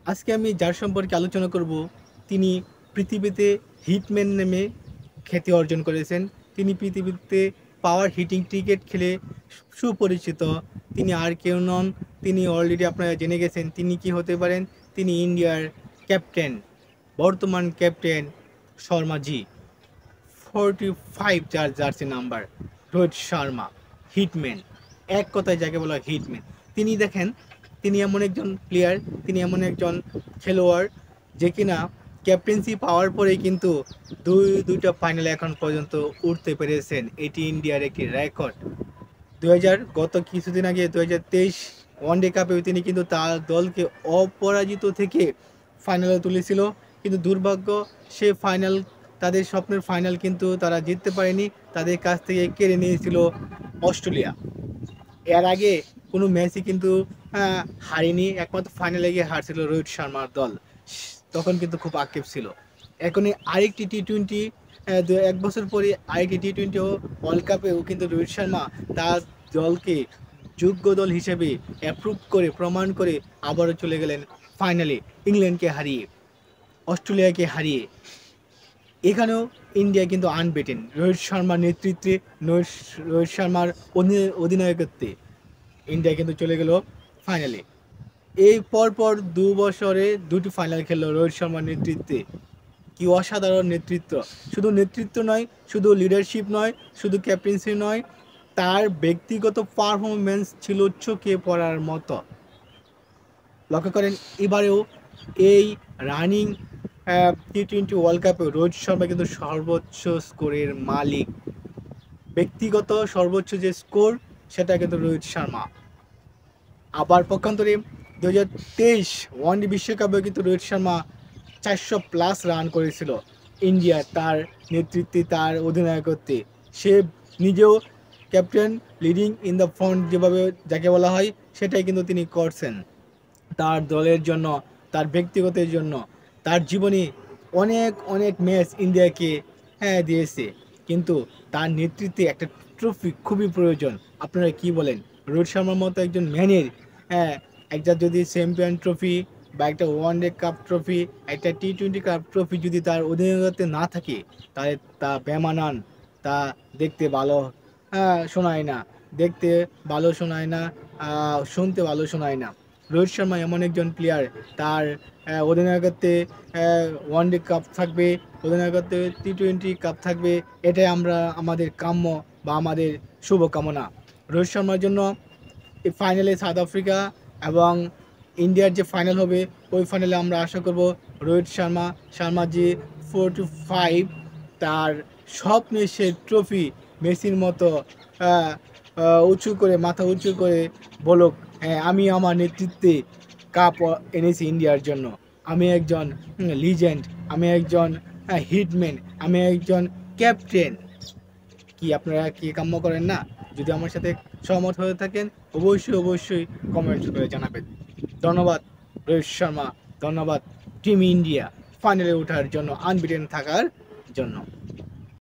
আজকে আমি যার সম্পর্কে আলোচনা করব, তিনি পৃথিবীতে হিটম্যান নামে খ্যাতি অর্জন করেছেন। তিনি পৃথিবীতে পাওয়ার হিটিং ক্রিকেট খেলে সুপরিচিত। তিনি আর কেউ নন, তিনি অলরেডি আপনারা জেনে গেছেন তিনি কি হতে পারেন। তিনি ইন্ডিয়ার ক্যাপ্টেন, বর্তমান ক্যাপ্টেন শর্মাজি। 45 যার jersey number, Rohit Sharma, hitman. এক কথায় যাকে বলা হয় হিটম্যান। তিনি দেখেন, তিনি এমন একজন প্লেয়ার, তিনি এমন একজন খেলোয়াড় যে কিনা ক্যাপ্টেন্সি পাওয়ার পরেই কিন্তু দুইটা ফাইনালে এখন পর্যন্ত উঠতে পেরেছেন। এটি ইন্ডিয়ার একটি রেকর্ড। গত কিছুদিন আগে 2023 ওয়ানডে কাপেও তিনি কিন্তু তার দলকে অপরাজিত থেকে ফাইনালে তুলেছিল, কিন্তু দুর্ভাগ্য সে ফাইনাল, তাদের স্বপ্নের ফাইনাল কিন্তু তারা জিততে পারেনি। তাদের কাছ থেকে কেড়ে নিয়েছিল অস্ট্রেলিয়া। এর আগে কোনো ম্যাচই কিন্তু হারেনি, একমাত্র ফাইনালে গিয়ে হারছিল রোহিত শর্মার দল। তখন কিন্তু খুব আক্ষেপ ছিল। এখনই আরেকটি টি-20, এক বছর পরে আরেকটি টি-20 ওয়ার্ল্ড কাপেও কিন্তু রোহিত শর্মা তার দলকে যোগ্য দল হিসেবে অ্যাপ্রুভ করে প্রমাণ করে আবারও চলে গেলেন ফাইনালে, ইংল্যান্ডকে হারিয়ে, অস্ট্রেলিয়াকে হারিয়ে। এখানেও ইন্ডিয়া কিন্তু আনবেটেন রোহিত শর্মার নেতৃত্বে, রোহিত শর্মার অধিনায়কত্বে ইন্ডিয়া কিন্তু চলে গেল ফাইনালে। এই পরপর 2 বছরে 2টি ফাইনাল খেললো রোহিত শর্মার নেতৃত্বে। কি অসাধারণ নেতৃত্ব! শুধু নেতৃত্ব নয়, শুধু লিডারশিপ নয়, শুধু ক্যাপ্টেন্সি নয়, তার ব্যক্তিগত পারফরমেন্স ছিল চোখে পড়ার মতো। লক্ষ্য করেন, এবারেও এই রানিং টি-20 ওয়ার্ল্ড কাপে রোহিত শর্মা কিন্তু সর্বোচ্চ স্কোরের মালিক। ব্যক্তিগত সর্বোচ্চ যে স্কোর, সেটা কিন্তু রোহিত শর্মা। আবার পক্ষান্তরে 2023 ওয়ানডে বিশ্বকাপে কিন্তু রোহিত শর্মা 400+ রান করেছিল ইন্ডিয়া, তার নেতৃত্বে, তার অধিনায়কত্বে। সে নিজেও captain, leading in the front যেভাবে যাকে বলা হয়, সেটাই কিন্তু তিনি করছেন তার দলের জন্য, তার ব্যক্তিগতের জন্য। তার জীবনে অনেক অনেক ম্যাচ ইন্ডিয়াকে দিয়েছে, কিন্তু তার নেতৃত্বে একটা ট্রফি খুবই প্রয়োজন। আপনারা কি বলেন? রোহিত শর্মার মতো একজন ম্যানের একটা যদি চ্যাম্পিয়ন ট্রফি বা একটা ওয়ানডে কাপ ট্রফি, একটা টি-20 কাপ ট্রফি যদি তার অধিনায়কত্বে না থাকে, তাহলে তা বেমানান, তা দেখতে ভালো শোনায় না, দেখতে ভালো শোনায় না, শুনতে ভালো শোনায় না। রোহিত শর্মা এমন একজন প্লেয়ার, তার অধিনায়কত্বে ওয়ানডে কাপ থাকবে, অধিনায়কত্বে টি-20 কাপ থাকবে, এটাই আমাদের কাম্য বা আমাদের শুভকামনা। রোহিত শর্মার জন্য এই ফাইনালে সাউথ আফ্রিকা এবং ইন্ডিয়ার যে ফাইনাল হবে, ওই ফাইনালে আমরা আশা করব রোহিত শর্মাজি 45 তার স্বপ্নের সে ট্রফি মেসির মতো উঁচু করে, মাথা উঁচু করে বলুক, হ্যাঁ আমি আমার নেতৃত্বে কাপ এনেছি ইন্ডিয়ার জন্য, আমি একজন লিজেন্ড, আমি একজন হিটম্যান, আমি একজন ক্যাপ্টেন। কি আপনারা কি কাম্য করেন না? যদি আমার সাথে সহমত হয়ে থাকেন, অবশ্যই কমেন্ট করে জানাবেন। ধন্যবাদ রোহিত শর্মা, ধন্যবাদ টিম ইন্ডিয়া ফাইনালে ওঠার জন্য, আনবিটেন থাকার জন্য।